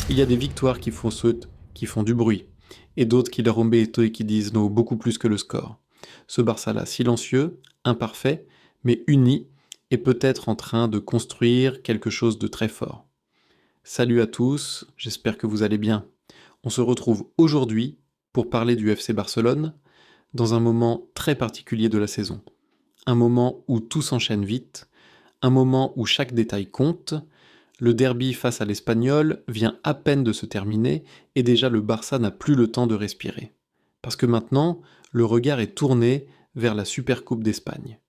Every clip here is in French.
Il y a des victoires qui font du bruit, et d'autres qui leur embêtent et qui disent non beaucoup plus que le score. Ce Barça-là, silencieux, imparfait, mais uni, est peut-être en train de construire quelque chose de très fort. Salut à tous, j'espère que vous allez bien. On se retrouve aujourd'hui pour parler du FC Barcelone dans un moment très particulier de la saison. Un moment où tout s'enchaîne vite, un moment où chaque détail compte. Le derby face à l'Espagnol vient à peine de se terminer et déjà le Barça n'a plus le temps de respirer. Parce que maintenant, le regard est tourné vers la Supercoupe d'Espagne.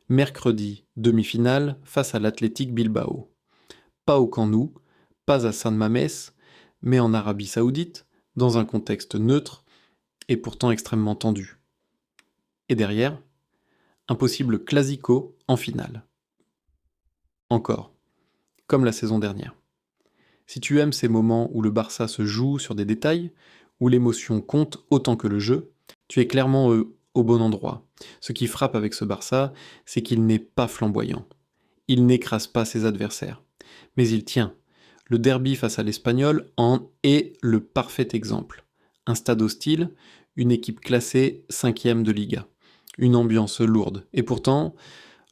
Mercredi, demi-finale face à l'Athletic Bilbao. Pas au Camp Nou, pas à San Mamés, mais en Arabie Saoudite, dans un contexte neutre et pourtant extrêmement tendu. Et derrière, un possible classico en finale. Encore, comme la saison dernière. Si tu aimes ces moments où le Barça se joue sur des détails, où l'émotion compte autant que le jeu, tu es clairement au bon endroit. Ce qui frappe avec ce Barça, c'est qu'il n'est pas flamboyant. Il n'écrase pas ses adversaires. Mais il tient. Le derby face à l'Espagnol en est le parfait exemple. Un stade hostile, une équipe classée 5e de Liga. Une ambiance lourde. Et pourtant,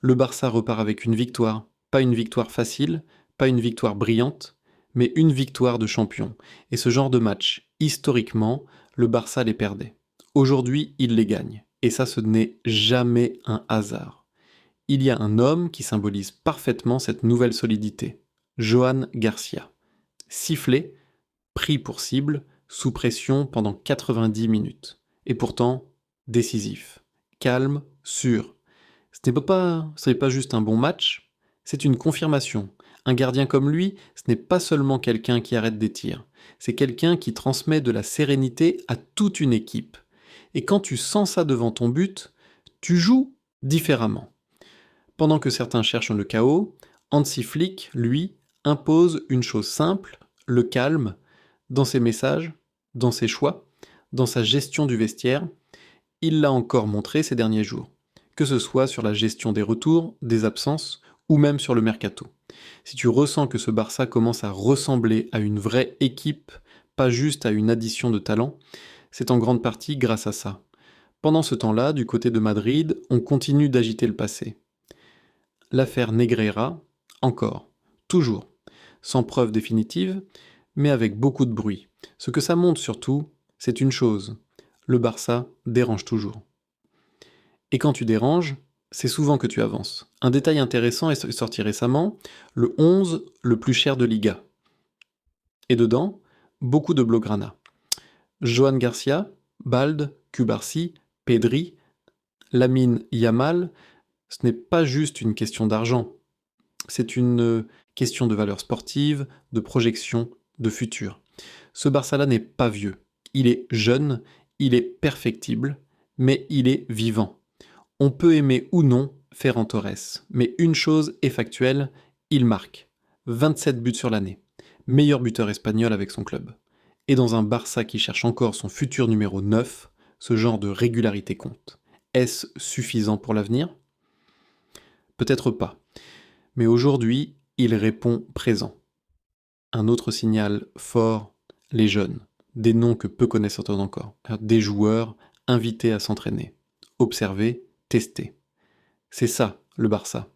le Barça repart avec une victoire. Pas une victoire facile, pas une victoire brillante, mais une victoire de champion. Et ce genre de match, historiquement, le Barça les perdait. Aujourd'hui, il les gagne. Et ça, ce n'est jamais un hasard. Il y a un homme qui symbolise parfaitement cette nouvelle solidité. Joan Garcia. Sifflé, pris pour cible, sous pression pendant 90 minutes. Et pourtant, décisif. Calme, sûr. Ce n'est pas juste un bon match, c'est une confirmation. Un gardien comme lui, ce n'est pas seulement quelqu'un qui arrête des tirs, c'est quelqu'un qui transmet de la sérénité à toute une équipe. Et quand tu sens ça devant ton but, tu joues différemment. Pendant que certains cherchent le chaos, Hansi Flick, lui, impose une chose simple, le calme, dans ses messages, dans ses choix, dans sa gestion du vestiaire. Il l'a encore montré ces derniers jours, que ce soit sur la gestion des retours, des absences, ou même sur le mercato. Si tu ressens que ce Barça commence à ressembler à une vraie équipe, pas juste à une addition de talents, c'est en grande partie grâce à ça. Pendant ce temps-là, du côté de Madrid, on continue d'agiter le passé. L'affaire Negreira, encore, toujours, sans preuve définitive, mais avec beaucoup de bruit. Ce que ça montre surtout, c'est une chose, le Barça dérange toujours. Et quand tu déranges, c'est souvent que tu avances. Un détail intéressant est sorti récemment, le 11 le plus cher de Liga. Et dedans, beaucoup de Blaugrana. Joan Garcia, Bald, Cubarsí, Pedri, Lamine Yamal, ce n'est pas juste une question d'argent. C'est une question de valeur sportive, de projection, de futur. Ce Barça-là n'est pas vieux. Il est jeune, il est perfectible, mais il est vivant. On peut aimer ou non Ferran Torres, mais une chose est factuelle, il marque. 27 buts sur l'année. Meilleur buteur espagnol avec son club. Et dans un Barça qui cherche encore son futur numéro 9, ce genre de régularité compte. Est-ce suffisant pour l'avenir ? Peut-être pas. Mais aujourd'hui, il répond présent. Un autre signal fort, les jeunes. Des noms que peu connaissent certains encore. Des joueurs invités à s'entraîner. Observer, tester. C'est ça, le Barça.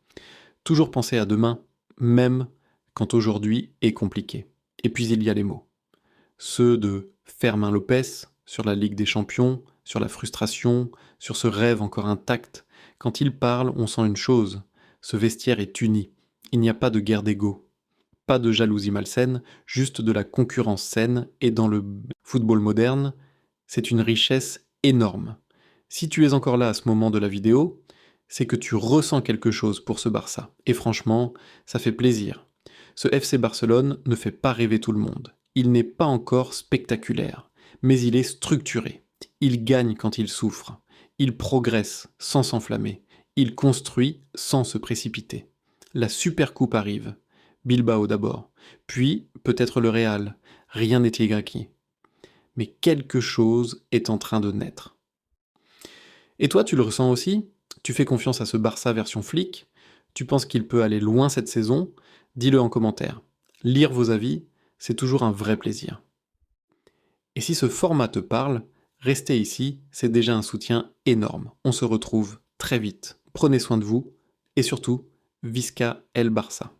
Toujours penser à demain, même quand aujourd'hui est compliqué. Et puis il y a les mots. Ceux de Fermin Lopez, sur la Ligue des Champions, sur la frustration, sur ce rêve encore intact. Quand il parle, on sent une chose. Ce vestiaire est uni. Il n'y a pas de guerre d'ego. Pas de jalousie malsaine, juste de la concurrence saine. Et dans le football moderne, c'est une richesse énorme. Si tu es encore là à ce moment de la vidéo, c'est que tu ressens quelque chose pour ce Barça. Et franchement, ça fait plaisir. Ce FC Barcelone ne fait pas rêver tout le monde. Il n'est pas encore spectaculaire, mais il est structuré. Il gagne quand il souffre. Il progresse sans s'enflammer. Il construit sans se précipiter. La Supercoupe arrive. Bilbao d'abord. Puis, peut-être le Real. Rien n'est acquis. Mais quelque chose est en train de naître. Et toi, tu le ressens aussi ? Tu fais confiance à ce Barça version flic ? Tu penses qu'il peut aller loin cette saison ? Dis-le en commentaire. Lire vos avis, c'est toujours un vrai plaisir. Et si ce format te parle, rester ici, c'est déjà un soutien énorme. On se retrouve très vite. Prenez soin de vous et surtout, Visca El Barça.